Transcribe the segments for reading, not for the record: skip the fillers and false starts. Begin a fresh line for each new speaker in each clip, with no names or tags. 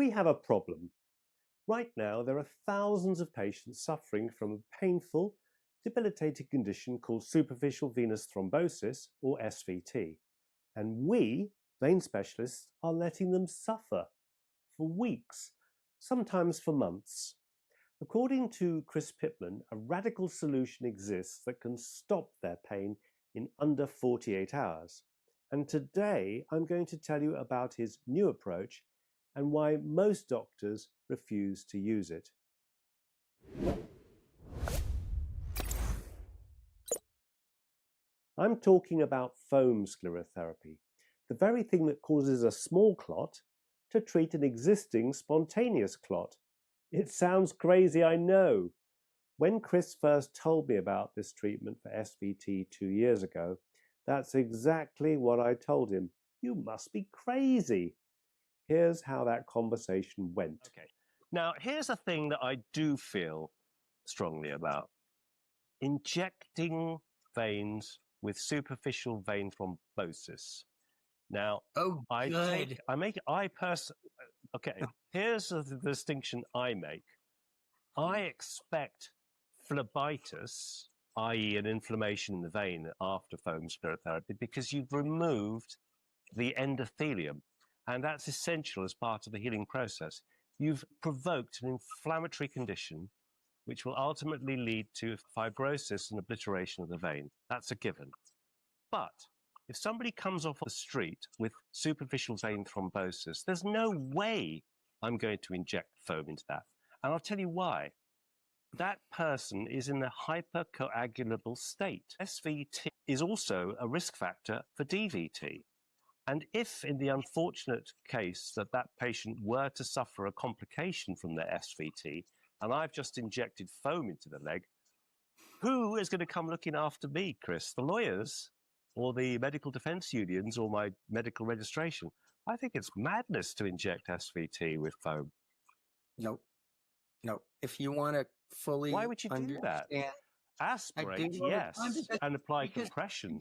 We have a problem. Right now, there are thousands of patients suffering from a painful, debilitating condition called superficial venous thrombosis, or SVT. And we, vein specialists, are letting them suffer for weeks, sometimes for months. According to Chris Pittman, a radical solution exists that can stop their pain in under 48 hours. And today, I'm going to tell you about his new approach and why most doctors refuse to use it. I'm talking about foam sclerotherapy, the very thing that causes a small clot to treat an existing spontaneous clot. It sounds crazy, I know. When Chris first told me about this treatment for SVT 2 years ago, that's exactly what I told him. You must be crazy. Here's how that conversation went.
Okay. Now, here's a thing that I do feel strongly about. Injecting veins with superficial vein thrombosis. Now, okay, here's the distinction I make. I expect phlebitis, i.e. an inflammation in the vein after foam sclerotherapy, because you've removed the endothelium, and that's essential as part of the healing process. You've provoked an inflammatory condition which will ultimately lead to fibrosis and obliteration of the vein. That's a given. But if somebody comes off the street with superficial vein thrombosis, there's no way I'm going to inject foam into that. And I'll tell you why. That person is in a hypercoagulable state. SVT is also a risk factor for DVT. And if in the unfortunate case that that patient were to suffer a complication from their SVT, and I've just injected foam into the leg, who is going to come looking after me, Chris? The lawyers or the medical defense unions or my medical registration? I think it's madness to inject SVT with foam.
No. If you want to fully
Why would you do that? Aspirate, yes, and apply compression.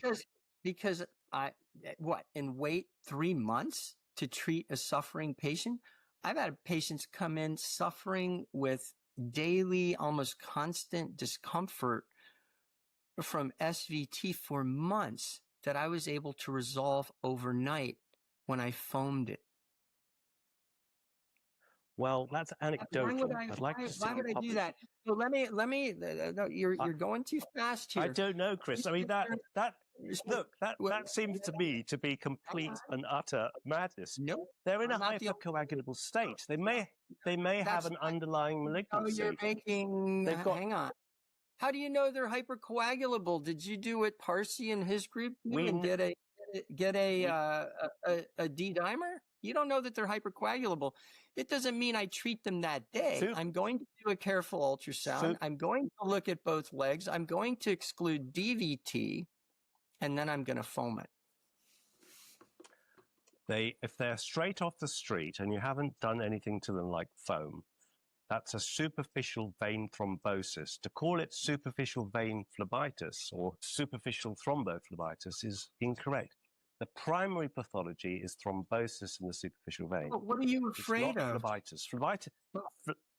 Because and wait 3 months to treat a suffering patient? I've had patients come in suffering with daily, almost constant discomfort from SVT for months that I was able to resolve overnight when I foamed it.
Well, that's anecdotal.
Why would I do that? So let me. No, you're going too fast here.
I don't know, Chris. I mean that seems to me to be complete and utter madness.
Nope.
They're in a hypercoagulable state. They may have an underlying malignancy.
Hang on. How do you know they're hypercoagulable? Did you do what Parsi and his group do and get a D-dimer? You don't know that they're hypercoagulable. It doesn't mean I treat them that day. I'm going to do a careful ultrasound. I'm going to look at both legs. I'm going to exclude DVT, and then I'm going to foam it.
If they're straight off the street and you haven't done anything to them like foam, that's a superficial vein thrombosis. To call it superficial vein phlebitis or superficial thrombophlebitis is incorrect. The primary pathology is thrombosis in the superficial vein.
What are you afraid of?
Phlebitis.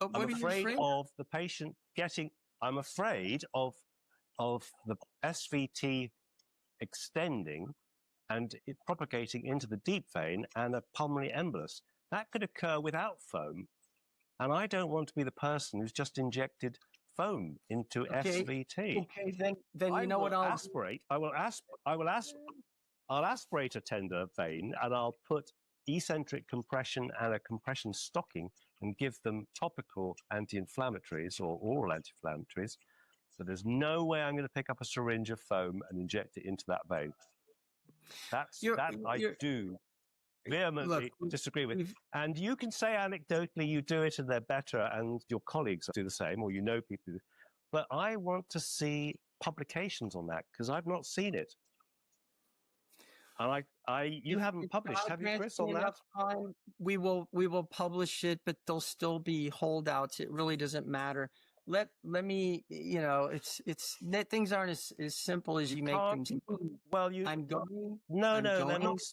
I'm afraid of the patient getting. I'm afraid of the SVT extending and it propagating into the deep vein and a pulmonary embolus. That could occur without foam. And I don't want to be the person who's just injected foam into SVT.
Okay, then you know what I'll
aspirate. I'll aspirate a tender vein and I'll put eccentric compression and a compression stocking and give them topical anti-inflammatories or oral anti-inflammatories. So there's no way I'm going to pick up a syringe of foam and inject it into that vein. I do vehemently disagree with. And you can say anecdotally you do it and they're better and your colleagues do the same or you know people. But I want to see publications on that because I've not seen it. And you haven't published, have you, Chris, on that?
We will publish it, but there'll still be holdouts. It really doesn't matter. let me, things aren't as simple as you make things.
Well,
I'm going.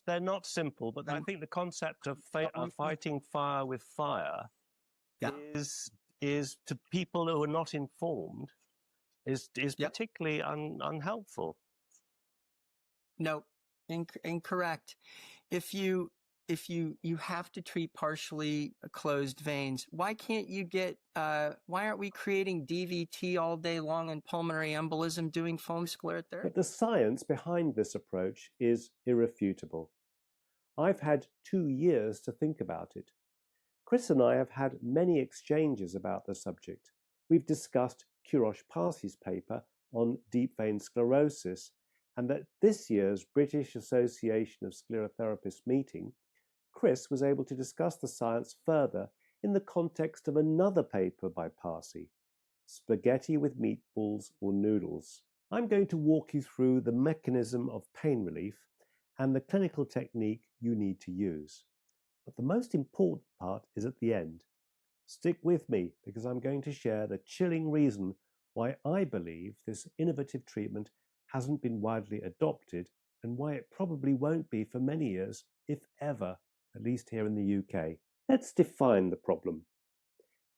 they're not simple. But I think the concept of fighting fire with fire is to people who are not informed is particularly unhelpful.
No, incorrect. If you have to treat partially closed veins, why can't you get, why aren't we creating DVT all day long and pulmonary embolism doing foam sclerotherapy?
But the science behind this approach is irrefutable. I've had 2 years to think about it. Chris and I have had many exchanges about the subject. We've discussed Parsi's paper on deep vein sclerosis, and at this year's British Association of Sclerotherapists meeting, Chris was able to discuss the science further in the context of another paper by Parsi, Spaghetti with Meatballs or Noodles. I'm going to walk you through the mechanism of pain relief and the clinical technique you need to use. But the most important part is at the end. Stick with me because I'm going to share the chilling reason why I believe this innovative treatment hasn't been widely adopted and why it probably won't be for many years, if ever, at least here in the UK. Let's define the problem.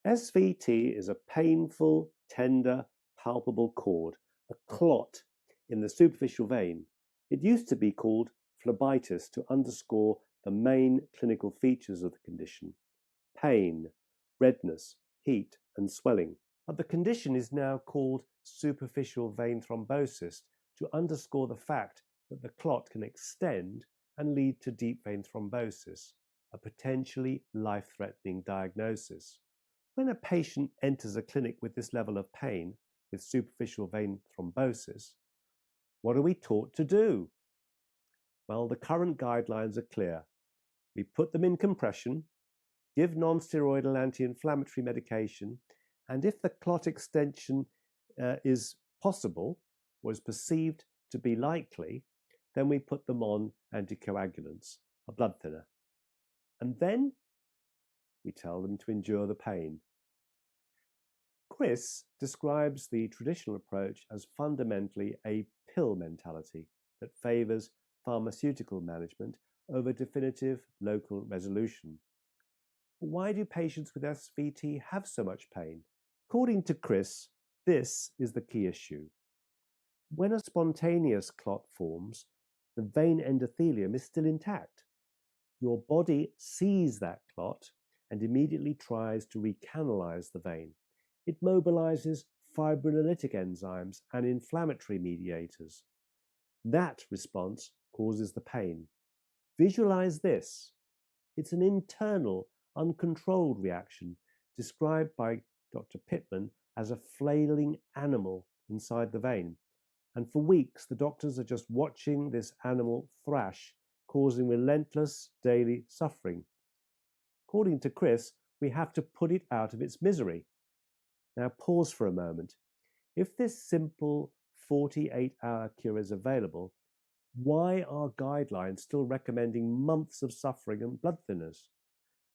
SVT is a painful, tender, palpable cord, a clot in the superficial vein. It used to be called phlebitis to underscore the main clinical features of the condition: pain, redness, heat, and swelling. But the condition is now called superficial vein thrombosis to underscore the fact that the clot can extend and lead to deep vein thrombosis, a potentially life-threatening diagnosis. When a patient enters a clinic with this level of pain, with superficial vein thrombosis, what are we taught to do? Well, the current guidelines are clear. We put them in compression, give non-steroidal anti-inflammatory medication, and if the clot extension is possible or is perceived to be likely, then we put them on anticoagulants, a blood thinner. And then we tell them to endure the pain. Chris describes the traditional approach as fundamentally a pill mentality that favors pharmaceutical management over definitive local resolution. Why do patients with SVT have so much pain? According to Chris, this is the key issue. When a spontaneous clot forms, the vein endothelium is still intact. Your body sees that clot and immediately tries to recanalize the vein. It mobilizes fibrinolytic enzymes and inflammatory mediators. That response causes the pain. Visualize this. It's an internal, uncontrolled reaction described by Dr. Pittman as a flailing animal inside the vein. And for weeks, the doctors are just watching this animal thrash, causing relentless daily suffering. According to Chris, we have to put it out of its misery. Now pause for a moment. If this simple 48-hour cure is available, why are guidelines still recommending months of suffering and blood thinners?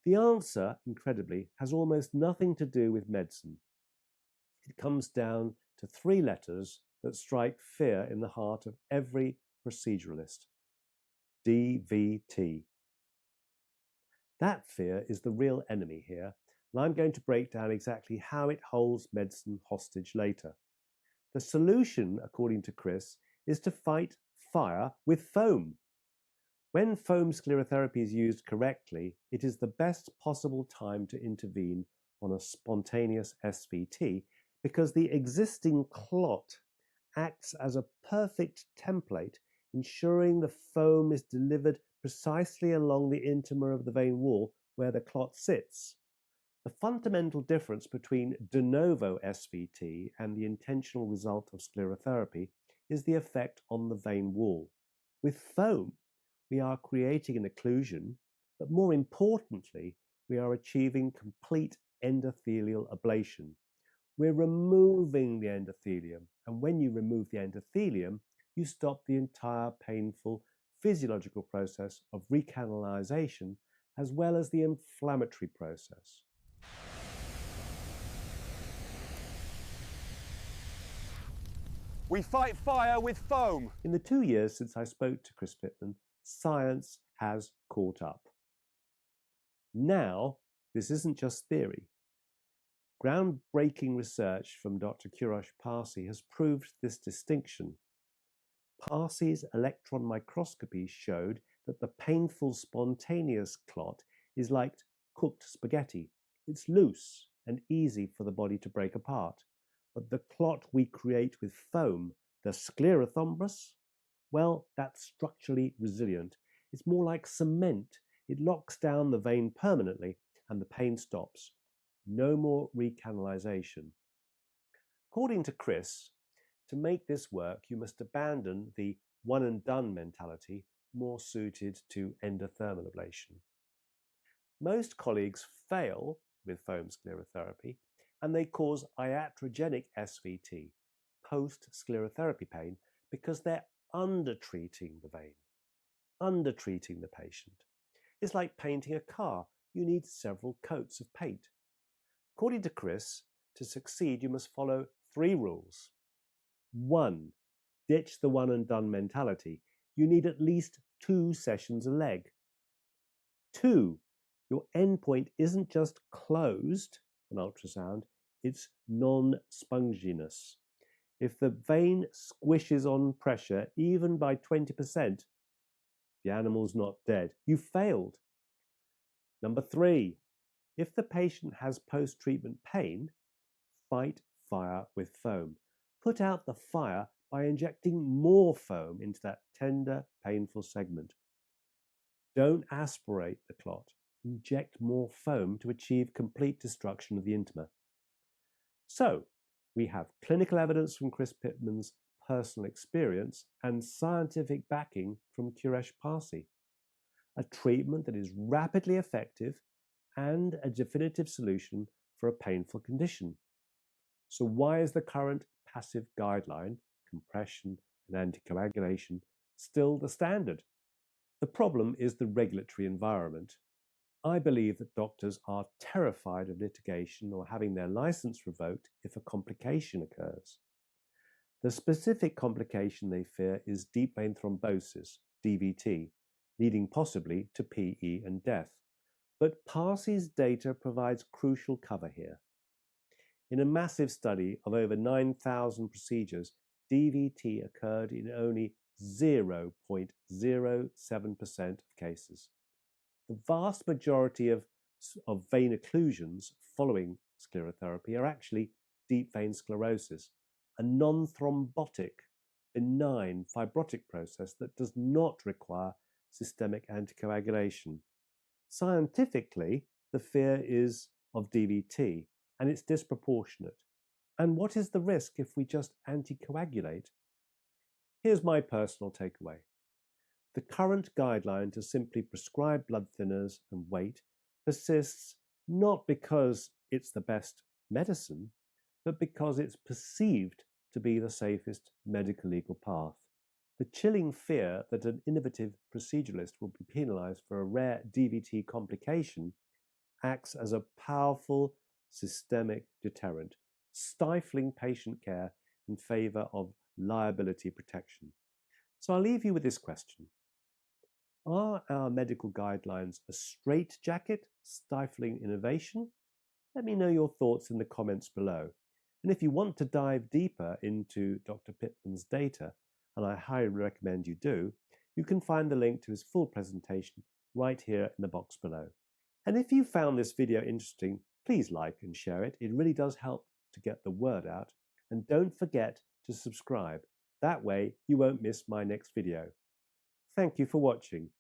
The answer, incredibly, has almost nothing to do with medicine. It comes down to 3 letters that strike fear in the heart of every proceduralist: DVT. That fear is the real enemy here, and I'm going to break down exactly how it holds medicine hostage later. The solution, according to Chris, is to fight fire with foam. When foam sclerotherapy is used correctly, it is the best possible time to intervene on a spontaneous SVT because the existing clot acts as a perfect template, ensuring the foam is delivered precisely along the intima of the vein wall where the clot sits. The fundamental difference between de novo SVT and the intentional result of sclerotherapy is the effect on the vein wall. With foam, we are creating an occlusion, but more importantly, we are achieving complete endothelial ablation. We're removing the endothelium, and when you remove the endothelium, you stop the entire painful physiological process of recanalization as well as the inflammatory process.
We fight fire with foam.
In the 2 years since I spoke to Chris Pittman, science has caught up. Now, this isn't just theory. Groundbreaking research from Dr. Parsi has proved this distinction. Parsi's electron microscopy showed that the painful spontaneous clot is like cooked spaghetti. It's loose and easy for the body to break apart. But the clot we create with foam, the Sclerothrombus, well, that's structurally resilient. It's more like cement. It locks down the vein permanently and the pain stops. No more recanalization. According to Chris, to make this work, you must abandon the one and done mentality more suited to endothermal ablation. Most colleagues fail with foam sclerotherapy and they cause iatrogenic SVT, post-sclerotherapy pain, because they're undertreating the vein, undertreating the patient. It's like painting a car. You need several coats of paint. According to Chris, to succeed, you must follow 3 rules. 1, ditch the one and done mentality. You need at least 2 sessions a leg. 2, your endpoint isn't just closed on ultrasound, it's non-sponginess. If the vein squishes on pressure even by 20%, the animal's not dead. You failed. Number 3, if the patient has post-treatment pain, fight fire with foam. Put out the fire by injecting more foam into that tender, painful segment. Don't aspirate the clot. Inject more foam to achieve complete destruction of the intima. So, we have clinical evidence from Chris Pittman's personal experience and scientific backing from Parsi. A treatment that is rapidly effective and a definitive solution for a painful condition. So why is the current passive guideline, compression and anticoagulation, still the standard? The problem is the regulatory environment. I believe that doctors are terrified of litigation or having their license revoked if a complication occurs. The specific complication they fear is deep vein thrombosis, DVT, leading possibly to PE and death. But Parsi's data provides crucial cover here. In a massive study of over 9,000 procedures, DVT occurred in only 0.07% of cases. The vast majority of vein occlusions following sclerotherapy are actually deep vein sclerosis, a non-thrombotic, benign fibrotic process that does not require systemic anticoagulation. Scientifically, the fear is of DVT, and it's disproportionate. And what is the risk if we just anticoagulate? Here's my personal takeaway. The current guideline to simply prescribe blood thinners and wait persists not because it's the best medicine, but because it's perceived to be the safest medical legal path. The chilling fear that an innovative proceduralist will be penalized for a rare DVT complication acts as a powerful systemic deterrent, stifling patient care in favor of liability protection. So I'll leave you with this question. Are our medical guidelines a straitjacket stifling innovation? Let me know your thoughts in the comments below. And if you want to dive deeper into Dr. Pittman's data, and I highly recommend you do, you can find the link to his full presentation right here in the box below. And if you found this video interesting, please like and share it. It really does help to get the word out. And don't forget to subscribe. That way you won't miss my next video. Thank you for watching.